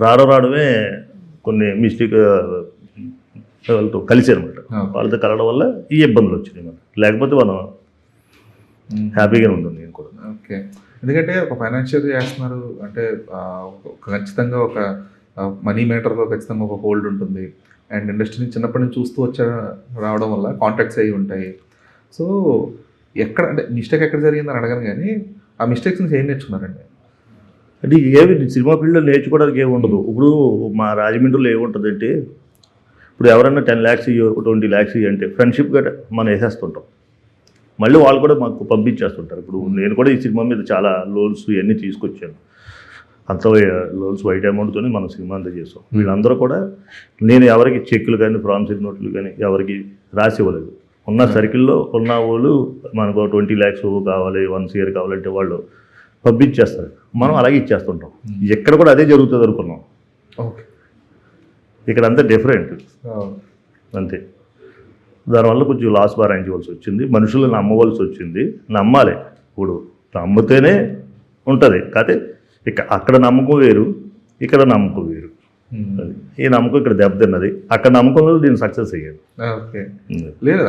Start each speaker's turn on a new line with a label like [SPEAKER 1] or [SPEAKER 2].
[SPEAKER 1] రావడమే కొన్ని మిస్టేక్ వాళ్ళతో కలిసి అనమాట. వాళ్ళతో కలవడం వల్ల ఈ ఇబ్బందులు వచ్చినాయి మనకి. లేకపోతే మనం హ్యాపీగానే ఉంటుంది నేను కూడా.
[SPEAKER 2] ఓకే. ఎందుకంటే ఒక ఫైనాన్షియల్ చేస్తున్నారు అంటే ఖచ్చితంగా ఒక మనీ మేటర్లో ఖచ్చితంగా ఒక హోల్డ్ ఉంటుంది. అండ్ ఇండస్ట్రీని చిన్నప్పటి నుంచి చూస్తూ రావడం వల్ల కాంటాక్ట్స్ అయ్యి ఉంటాయి. సో ఎక్కడ అంటే మిస్టేక్ ఎక్కడ జరిగిందని అడగను, కానీ ఆ మిస్టేక్స్ నుంచి ఏం నేర్చుకున్నారండి?
[SPEAKER 1] అంటే ఏమి సినిమా ఫీల్డ్లో నేర్చుకోవడానికి ఏమి ఉండదు. ఇప్పుడు మా రాజమండ్రిలో ఏముంటుంది అంటే, ఇప్పుడు ఎవరైనా 10 lakhs 20 lakhs అంటే ఫ్రెండ్షిప్గా మనం వేసేస్తుంటాం. మళ్ళీ వాళ్ళు కూడా మాకు పంపించేస్తుంటారు. ఇప్పుడు నేను కూడా ఈ సినిమా మీద చాలా లోన్స్ ఇవన్నీ తీసుకొచ్చాను. అంత లోన్స్ వైట్ అమౌంట్తో మనం సినిమా అంతా చేసాం. వీళ్ళందరూ కూడా నేను ఎవరికి చెక్కులు కానీ ప్రామిసరీ నోట్లు కానీ ఎవరికి రాసి ఇవ్వలేదు. ఉన్న సర్కిల్లో ఉన్న వాళ్ళు మనకు 20 lakhs కావాలి, 1 year కావాలంటే వాళ్ళు పంపించేస్తారు. మనం అలాగే ఇచ్చేస్తుంటాం. ఎక్కడ కూడా అదే జరుగుతుంది అనుకున్నాం.
[SPEAKER 2] ఓకే. ఇక్కడ
[SPEAKER 1] అంతా డిఫరెంట్ అంతే. దానివల్ల కొంచెం లాస్ భరించవలసి వచ్చింది. మనుషులు నమ్మవలసి వచ్చింది. నమ్మాలి. ఇప్పుడు నమ్మితేనే ఉంటుంది. కాకపోతే అక్కడ నమ్మకం వేరు, ఇక్కడ నమ్మకం వేరు. ఈ నమ్మకం ఇక్కడ దెబ్బతిన్నది. అక్కడ నమ్మకంలో దీన్ని సక్సెస్ అయ్యాను.
[SPEAKER 2] ఓకే. లేదు